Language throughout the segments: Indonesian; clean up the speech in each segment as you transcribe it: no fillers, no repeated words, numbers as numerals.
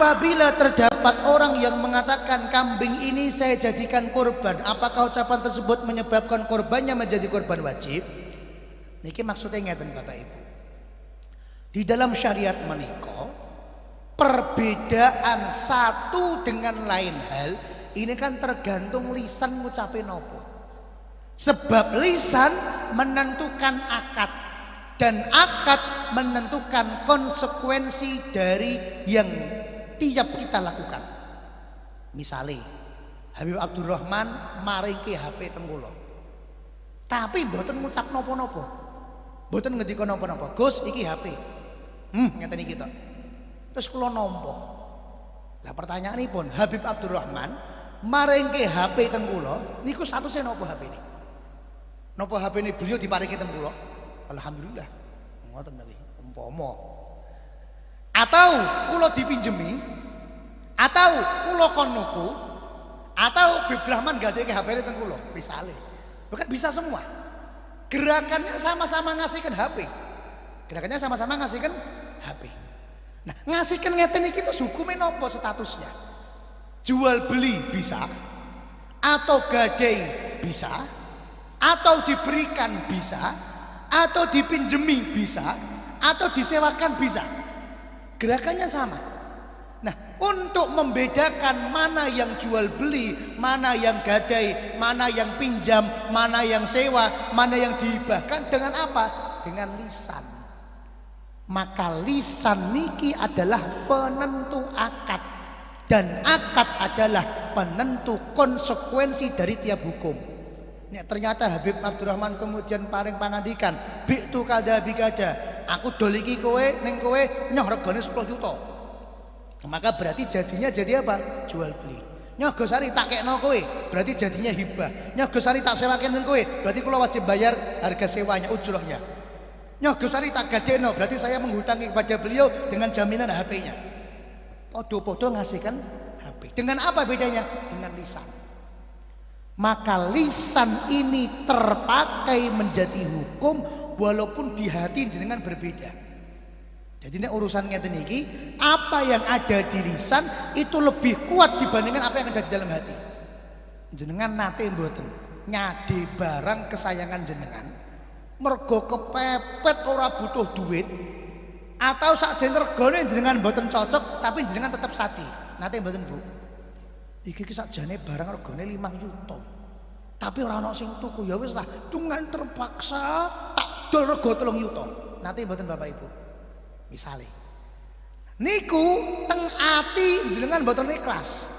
apabila terdapat orang yang mengatakan kambing ini saya jadikan korban, apakah ucapan tersebut menyebabkan korbannya menjadi korban wajib? Niki maksudnya ngeten Bapak Ibu. Di dalam syariat menika perbedaan satu dengan lain hal ini kan tergantung lisan ngucapin apa. Sebab lisan menentukan akad dan akad menentukan konsekuensi dari yang tiap kita lakukan. Misalnya Habib Abdurrahman maringke HP teng kula. Tapi mboten ngucap napa-napa. Mboten ngendika napa-napa. Gus iki HP. Ngeten iki tok. Terus kula nampa. Lah pertanyaanipun Habib Abdurrahman maringke HP teng kula niku statusnya napa HP ini? Napa HP ini beliau diparingi teng kula? Alhamdulillah. Ngoten niki. Umpama atau kula dipinjemi atau kula kon nuku atau Habib Rahman gadeke HP-ne teng kula, misale. Bukan bisa semua. Gerakannya sama-sama ngasihkan HP. Gerakannya sama-sama ngasihkan HP. Nah, ngasihkan ngeten iki terus hukume napa statusnya? Jual beli bisa atau gadai bisa atau diberikan bisa atau dipinjemi bisa atau disewakan bisa. Gerakannya sama. Nah, untuk membedakan mana yang jual beli, mana yang gadai, mana yang pinjam, mana yang sewa, mana yang dihibahkan dengan apa? Dengan lisan. Maka lisan niki adalah penentu akad dan akad adalah penentu konsekuensi dari tiap hukum. Nek ternyata Habib Abdurrahman kemudian paring pangandikan, "Bi'tu kada bikada." Aku dol iki kowe ning kowe nyoh regane 10 juta. Maka berarti jadinya jadi apa? Jual beli. Nyoh Gosari tak kekno kowe, berarti jadinya hibah. Nyoh Gosari tak sewaken ning kowe, berarti kula wajib bayar harga sewanya, ujrohnya. Nyoh Gosari tak gadekno, berarti saya menghutangi kepada beliau dengan jaminan HP-nya. Podo-podo ngasihkan HP. Dengan apa bedanya? Dengan lisan. Maka lisan ini terpakai menjadi hukum walaupun di hati jenengan berbeda. Jadi ini urusan ngeten iki, apa yang ada di lisan itu lebih kuat dibandingkan apa yang ada di dalam hati. Jenengan nate mboten nyade barang kesayangan jenengan mergo kepepet ora butuh duit atau sakjane regane jenengan mboten cocok tapi jenengan tetap sadi. Nate mboten Bu. Iki sakjane barang regane 5 juta. Tapi ora ana sing tuku ya wis lah, dengan terpaksa tak dol rego 3 juta. Nate mboten Bapak Ibu. Misale niku teng ati jenengan mboten ikhlas.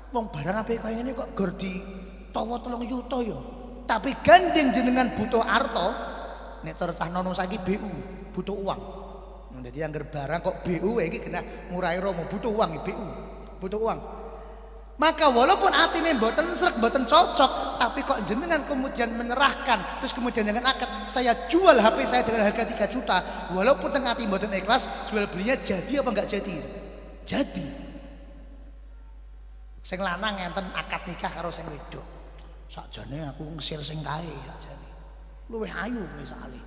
Wong barang apik kaya ngene kok gur ditawa 3 juta ya. Tapi gandeng jenengan butuh arto, nek cara cah nono saiki BU, butuh uang. Jadi anggar barang kok BU iki kena ngurai romo, butuh uang BU, butuh uang. Maka walaupun atine mboten srek, mboten cocok, tapi kok jenengan kemudian menyerahkan, terus kemudian dengan akad saya jual HP saya dengan harga 3 juta, walaupun tengah ati mboten ikhlas, jual belinya jadi apa enggak jadi? Jadi. Sing lanang ngenten akad nikah karo sing wedok. Sakjane aku ngesir sing kae sakjane. Luwih ayu misale.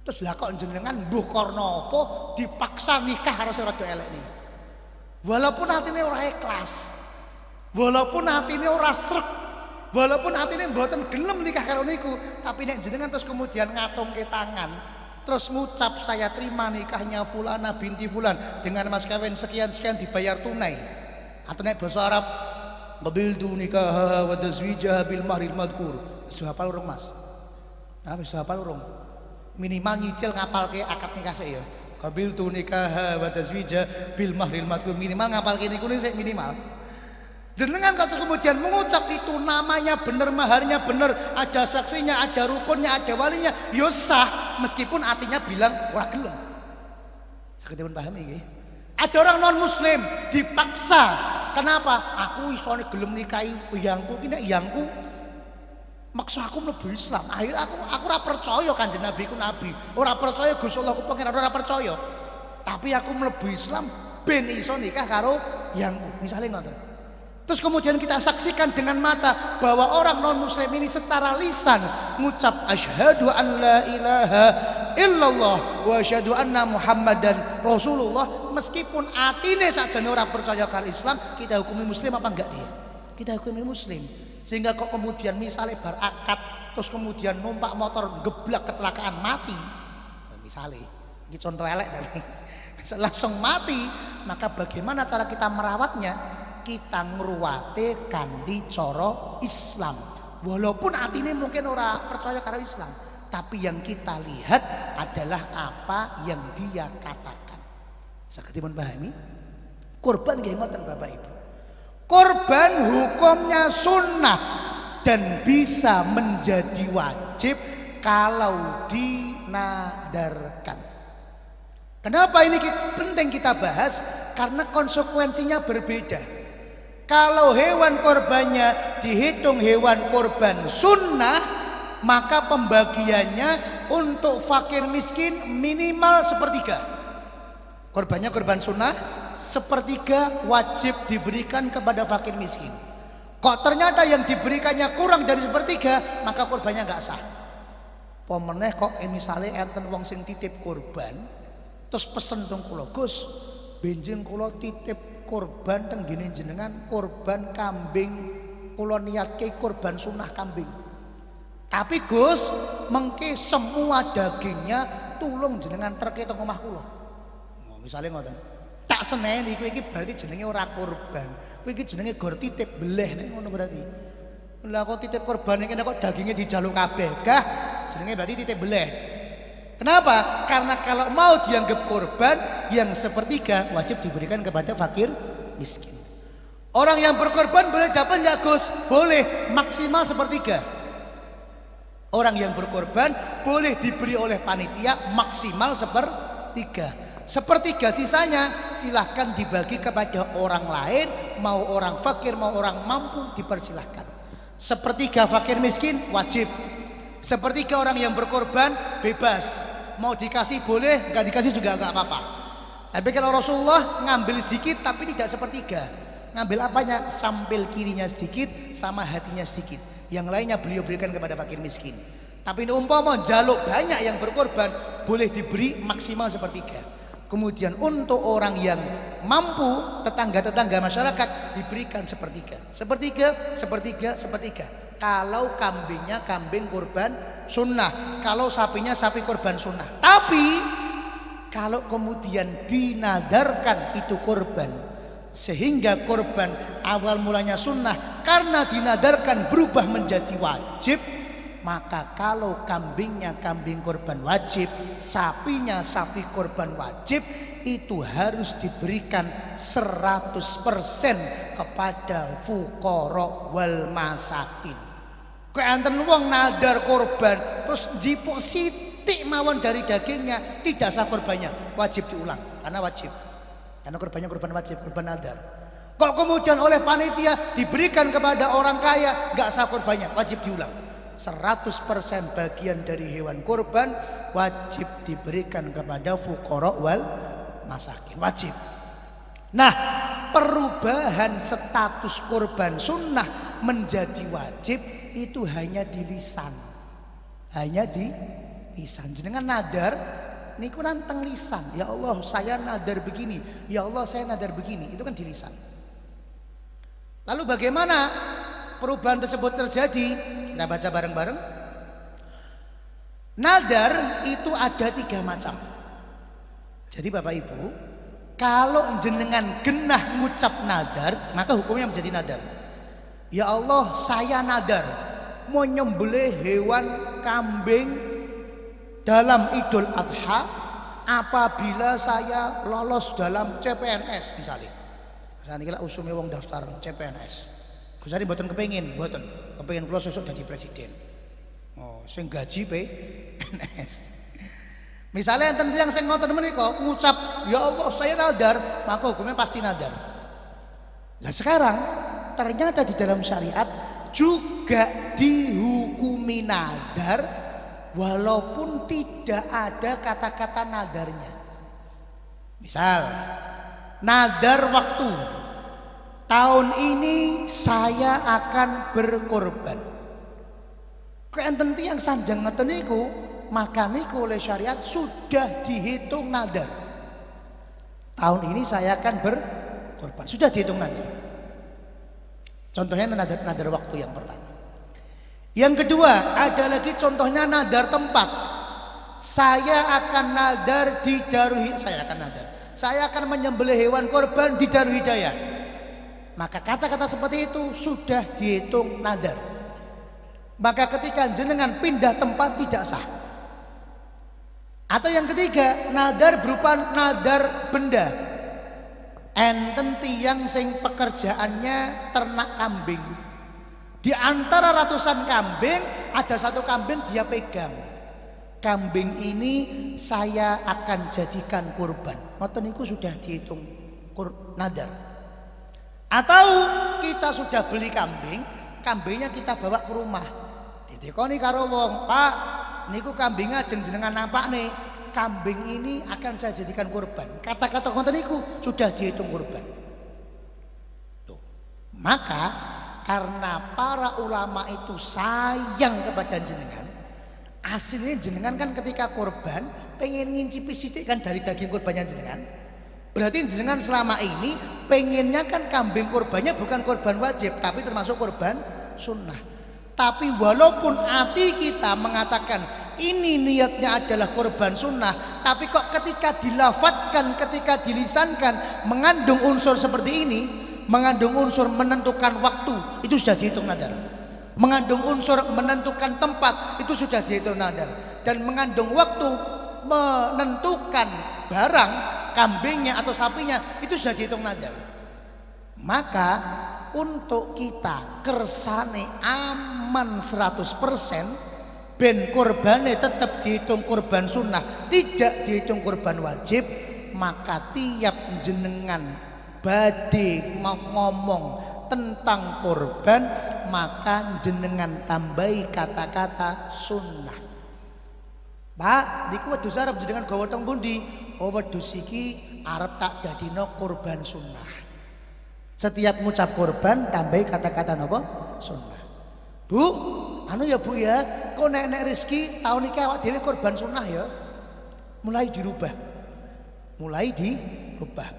Terus lah kok jenengan mbuh karena apa dipaksa nikah karo sing rada elek niki. Walaupun atine ora ikhlas. Walaupun hatine ora srek, walaupun hatine mboten gelem nikah karo niku, tapi nek jenengan terus kemudian ngatungke tangan, terus ngucap saya terima nikahnya fulana binti fulan dengan mas kawin sekian-sekian dibayar tunai. Atau nek basa Arab qabiltu nikah wa tazwijah bil mahril madkur. Wis hafal urung Mas? Nah, wis hafal urung? Minimal nyicil ngapalke akad nikah sik ya. Qabiltu nikah wa tazwijah bil mahril madkur. Minimal ngapalke niku sik minimal. Jenengan kalau kemudian mengucap itu namanya benar, maharnya benar, ada saksinya, ada rukunnya, ada walinya, ya sah meskipun artinya bilang ora gelem. Saged dipun pahami nggih. Ada orang non muslim dipaksa. Kenapa? Aku isone gelem nikahi iyangku, ki nek iyangku maksa aku mlebu Islam. Akhir aku ora percaya Kanjeng Nabi ku nabi. Ora percaya Gusti Allah ku pangeran, ora percaya. Tapi aku mlebu Islam ben iso nikah karo iyangku. Misale ngoten. Terus kemudian kita saksikan dengan mata bahwa orang non muslim ini secara lisan mengucap asyhadu an la ilaha illallah wa asyhadu anna Muhammadan Rasulullah, meskipun atine sakjane ora percaya karo Islam, kita hukumi muslim apa enggak dia? Kita hukumi muslim. Sehingga kok kemudian misalnya bar akad terus kemudian numpak motor geblak kecelakaan mati, misalnya ini contoh elek tapi langsung mati, maka bagaimana cara kita merawatnya? Kita ngruwate kanthi cara Islam. Walaupun atine mungkin ora percaya karo Islam, tapi yang kita lihat adalah apa yang dia katakan. Saged dipun pahami? Kurban nggih ngoten Bapak Ibu. Kurban hukumnya sunnah dan bisa menjadi wajib kalau dinadarkan. Kenapa ini penting kita bahas? Karena konsekuensinya berbeda. Kalau hewan korbannya dihitung hewan korban sunnah, maka pembagiannya untuk fakir miskin minimal sepertiga. Korbannya korban sunnah, sepertiga wajib diberikan kepada fakir miskin. Kok ternyata yang diberikannya kurang dari sepertiga, maka korbannya nggak sah. Pemeneh kok misalnya enten wong sing titip korban, terus pesen teng kula, Gus, benjing kula titip korban teng gene jenengan korban kambing, kula niatke korban sunnah kambing. Tapi Gus, mengke semua dagingnya tulung jenengan treke teng omah kula. Misalnya ngoten. Tak seneni kowe iki berarti jenenge ora korban. Kowe iki jenenge gor titip beleh nek ngono berarti. Lah kok titip korban iki kok dagingnya dijaluk kabeh. Gah, jenenge berarti titip beleh. Kenapa? Karena kalau mau dianggap korban, yang sepertiga wajib diberikan kepada fakir miskin. Orang yang berkorban boleh dapat enggak Gus? Boleh, maksimal sepertiga. Orang yang berkorban boleh diberi oleh panitia maksimal sepertiga. Sepertiga sisanya silahkan dibagi kepada orang lain, mau orang fakir mau orang mampu dipersilahkan. Sepertiga fakir miskin wajib. Sepertiga orang yang berkorban bebas, mau dikasih boleh, nggak dikasih juga nggak apa-apa. Tapi kalau Rasulullah ngambil sedikit tapi tidak sepertiga, ngambil apanya? Sampil kirinya sedikit sama hatinya sedikit, yang lainnya beliau berikan kepada fakir miskin. Tapi ini umpama jaluk banyak yang berkorban, boleh diberi maksimal sepertiga. Kemudian untuk orang yang mampu, tetangga-tetangga masyarakat diberikan sepertiga. Sepertiga, sepertiga, sepertiga. Kalau kambingnya kambing kurban sunnah, kalau sapinya sapi kurban sunnah. Tapi kalau kemudian dinadarkan itu kurban, sehingga kurban awal mulanya sunnah, karena dinadarkan berubah menjadi wajib, maka kalau kambingnya kambing kurban wajib, sapinya sapi kurban wajib, itu harus diberikan 100% kepada fuqara wal masakin. Kayak enten wong nadar korban terus jipuk sithik mawon dari dagingnya, tidak sah korbannya, wajib diulang karena wajib. Karena korbannya korban wajib, korban nadar. Kok kemudian oleh panitia diberikan kepada orang kaya, enggak sah korbannya, wajib diulang. 100% bagian dari hewan korban wajib diberikan kepada fuqara wal masakin, wajib. Nah, perubahan status korban sunnah menjadi wajib itu hanya di lisan, hanya di lisan. Jenengan nadar niku nanteng lisan, ya Allah saya nadar begini, ya Allah saya nadar begini, itu kan di lisan. Lalu bagaimana perubahan tersebut terjadi? Kita baca bareng-bareng. Nadar itu ada 3 macam. Jadi Bapak Ibu, kalau jenengan genah ngucap nadar, maka hukumnya menjadi nadar. Ya Allah saya nadar mau nyembelih hewan kambing dalam Idul Adha apabila saya lolos dalam CPNS misalnya. Misalnya kita usumi wong daftar CPNS. Kusari mboten kepengin, mboten. Kepengin kula sesuk dadi presiden. Oh, sing gaji PNS. Misalnya enten tiyang sing ngoten menika ngucap, "Ya Allah, saya nadar," maka hukumnya pasti nadar. Nah, sekarang ternyata di dalam syariat juga dihukumi nadar walaupun tidak ada kata-kata nadarnya. Misal, nadar waktu. Tahun ini saya akan berkorban. Kok enten tiyang sanjang ngoten niku maka niku oleh syariat sudah dihitung nadar. Tahun ini saya akan berkorban, sudah dihitung nadar. Contohnya nadar waktu yang pertama. Yang kedua ada lagi contohnya nadar tempat. Saya akan nadar di Darul saya akan menyembelih hewan korban di Darul Hidayah. Maka kata-kata seperti itu sudah dihitung nadar. Maka ketika jenengan pindah tempat tidak sah. Atau yang ketiga, nadar berupa nadar benda. Enten tiyang sing pekerjaannya ternak kambing. Di antara ratusan kambing ada satu kambing dia pegang. Kambing ini saya akan jadikan kurban. Ngoten niku sudah dihitung nadar. Atau kita sudah beli kambing, kambingnya kita bawa ke rumah. Ditekoni karo wong, "Pak, niku kambingnya jenengan nampak nih. Kambing ini akan saya jadikan kurban." Kata-kata ngoten niku sudah dihitung kurban. Tuh. Maka karena para ulama itu sayang kepada jenengan, aslinya jenengan kan ketika kurban pengen ngincipi sidik kan dari daging kurbannya jenengan. Berarti jenengan selama ini pengennya kan kambing kurbannya bukan kurban wajib tapi termasuk kurban sunnah. Tapi walaupun hati kita mengatakan ini niatnya adalah kurban sunnah, tapi kok ketika dilafatkan, ketika dilisankan mengandung unsur seperti ini, mengandung unsur menentukan waktu, itu sudah dihitung nadar. Mengandung unsur menentukan tempat, itu sudah dihitung nadar. Dan mengandung waktu menentukan barang, kambingnya atau sapinya, itu sudah dihitung nadar. Maka untuk kita kersane aman 100%, ben kurbane tetap dihitung kurban sunnah, tidak dihitung kurban wajib, maka tiap jenengan badhe ngomong tentang kurban, maka jenengan tambahi kata-kata sunnah. Pak, niku wedhus arep jenengan gawa teng pundi? Oh, wedhus iki arep tak dadino kurban sunnah. Setiap ngucap kurban tambahi kata-kata napa? Sunnah. Bu, anu ya Bu ya, kok nek rezeki tahun iki awak dhewe kurban sunnah ya. Mulai dirubah.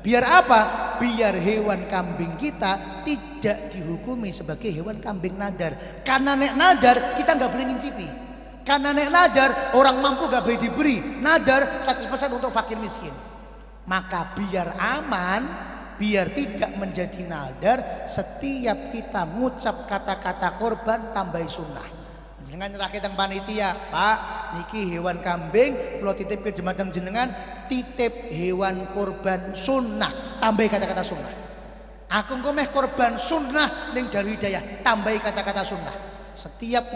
Biar apa? Biar hewan kambing kita tidak dihukumi sebagai hewan kambing nadar. Karena nek nadar kita nggak boleh ngincipi. Karena nek nadar orang mampu nggak boleh diberi. Nadar 100% untuk fakir miskin. Maka biar aman, biar tidak menjadi nadar, setiap kita ngucap kata-kata korban tambahi sunnah. Jenengan nyerahke teng panitia, Pak, niki hewan kambing kula titip ke dumateng jenengan, titip hewan korban sunnah, tambahi kata-kata sunnah. Aku engko meh korban sunnah ning Darul Hidayah, tambahi kata-kata sunnah. Setiap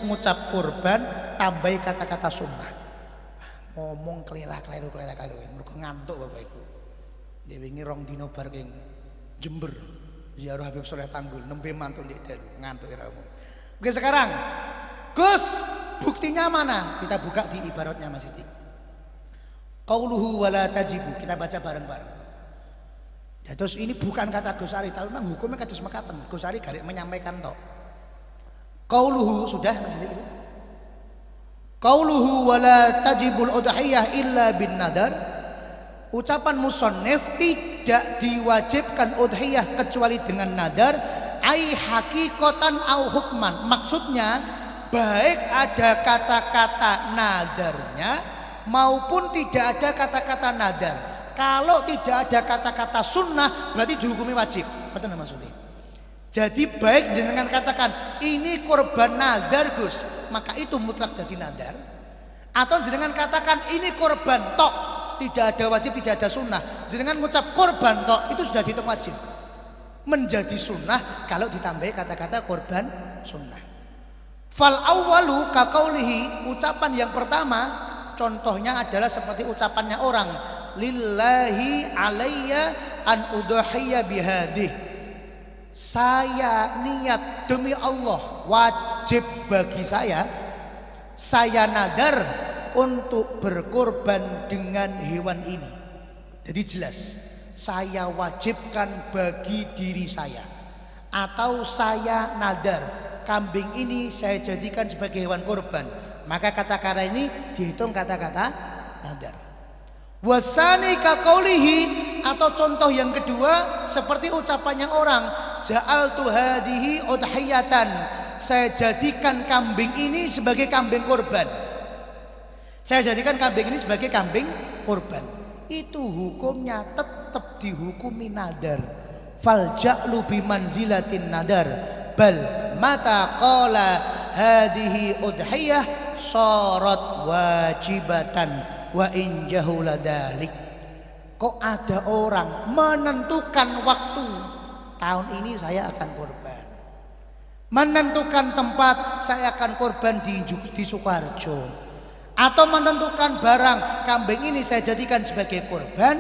ngucap korban tambahi kata-kata sunnah. Ngomong keliru mergo ngantuk Bapak Ibu. Dewengi rong dino bar king Jember ziarah Habib Soleh Tanggul nembe mantun ndek dalu ngantuk iramu. Oke, sekarang Gus, buktinya mana? Kita buka di ibaratnya Mas Siti. Qauluhu wala tajibu, kita baca bareng-bareng. Ya, terus ini bukan kata Gus Ari, tapi memang hukumnya kados mekaten. Gus Ari garek menyampaikan tok. Qauluhu sudah Mas Siti. Qauluhu wala tajibul udhiyah illa bin nadar. Ucapan musannif tidak diwajibkan udhiyah kecuali dengan nadar, ai hakikatan au hukman. Maksudnya baik ada kata-kata nadarnya maupun tidak ada kata-kata nadar. Kalau tidak ada kata-kata sunnah berarti dihukumi wajib. Betul maksudnya. Jadi baik jenengan katakan ini korban nadar Gus, maka itu mutlak jadi nadar. Atau jenengan katakan ini korban tok, tidak ada wajib, tidak ada sunnah. Jenengan mengucap korban tok, itu sudah dihitung wajib. Menjadi sunnah kalau ditambahi kata-kata korban sunnah. Fal awwalu kaqaulihi, ucapan yang pertama contohnya adalah seperti ucapannya orang, lillahi alayya an udhiyya bihadih. Saya niat demi Allah, wajib bagi saya nadar untuk berkorban dengan hewan ini. Jadi jelas, saya wajibkan bagi diri saya, atau saya nadar kambing ini saya jadikan sebagai hewan korban. Maka kata-kata ini dihitung kata-kata nadar. Wasani kakaulihi, atau contoh yang kedua seperti ucapannya orang, ja'altu hadihi udhiyatan, saya jadikan kambing ini sebagai kambing kurban. Saya jadikan kambing ini sebagai kambing kurban. Itu hukumnya tetap dihukumi nadar. Fal ja'lu bimanzilatin nadar, bal mata qala hadihi udhiyah sarat wajibatan wa in jahula dzalik. Kok ada orang menentukan waktu, tahun ini saya akan kurban, menentukan tempat saya akan kurban di Sukoharjo, atau menentukan barang kambing ini saya jadikan sebagai kurban,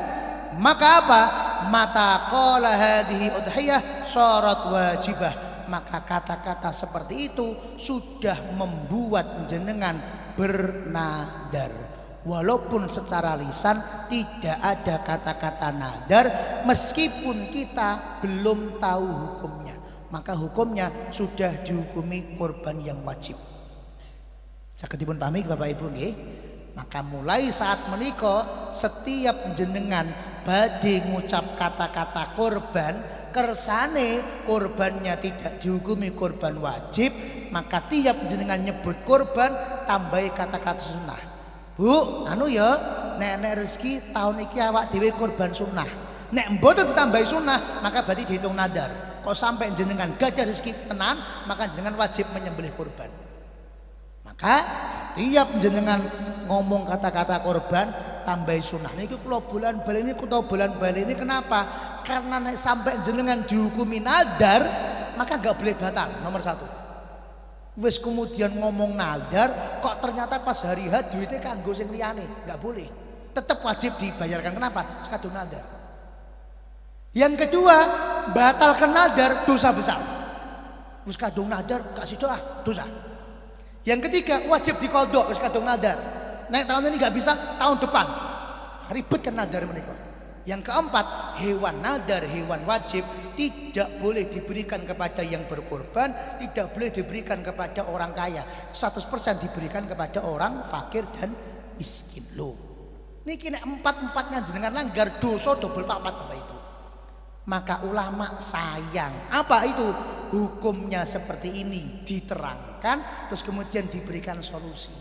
maka apa? Mata qala hadhihi udhiyah syarat wajibah, maka kata-kata seperti itu sudah membuat jenengan bernadar. Walaupun secara lisan tidak ada kata-kata nadar, meskipun kita belum tahu hukumnya, maka hukumnya sudah dihukumi kurban yang wajib. Sakitipun pamit Bapak Ibu nggih. Maka mulai saat menika setiap jenengan badhe ngucap kata-kata kurban, kersane kurbannya tidak dihukumi kurban wajib, maka tiap jenengan nyebut kurban tambahi kata-kata sunnah. Bu, anu ya, nek rezeki tahun iki awak dhewe kurban sunnah. Nek mboten ditambahi sunnah, maka berarti dihitung nadar. Kok sampai jenengan gadah rezeki tenan, maka jenengan wajib menyembelih kurban. Maka setiap jenengan ngomong kata-kata kurban tambahi sunnah. Niki kula bulan bali ini kula bulan bali ini kenapa? Karena nek sampai jenengan dihukumi nadar, maka enggak boleh batal. Nomor satu. Wis kemudian ngomong nadar, kok ternyata pas hari H duitnya kanggo sing liyane, enggak boleh. Tetap wajib dibayarkan. Kenapa? Sekadung nadar. Yang kedua, batalkan nadar dosa besar. Wis kadung nadar gak sida dosa. Yang ketiga, wajib dikodok wis kadung nadar. Nek tahun ini gak bisa, tahun depan. Ribet kan nadar menika. Yang keempat, hewan nadar, hewan wajib tidak boleh diberikan kepada yang berkorban, tidak boleh diberikan kepada orang kaya. 100% diberikan kepada orang fakir dan miskin. Loh, niki nek empat-empatnya jenengan langgar dosa double papat Bapak Ibu. Maka ulama sayang. Apa itu? Hukumnya seperti ini diterangkan, terus kemudian diberikan solusi.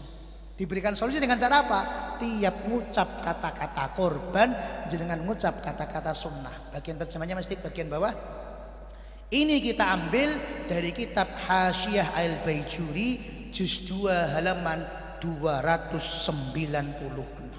Diberikan solusi dengan cara apa? Tiap ngucap kata-kata korban, jenengan ngucap kata-kata sunnah. Bagian terjemahnya mesti bagian bawah. Ini kita ambil dari kitab Hasyiah Al-Baijuri juz 2 halaman 296.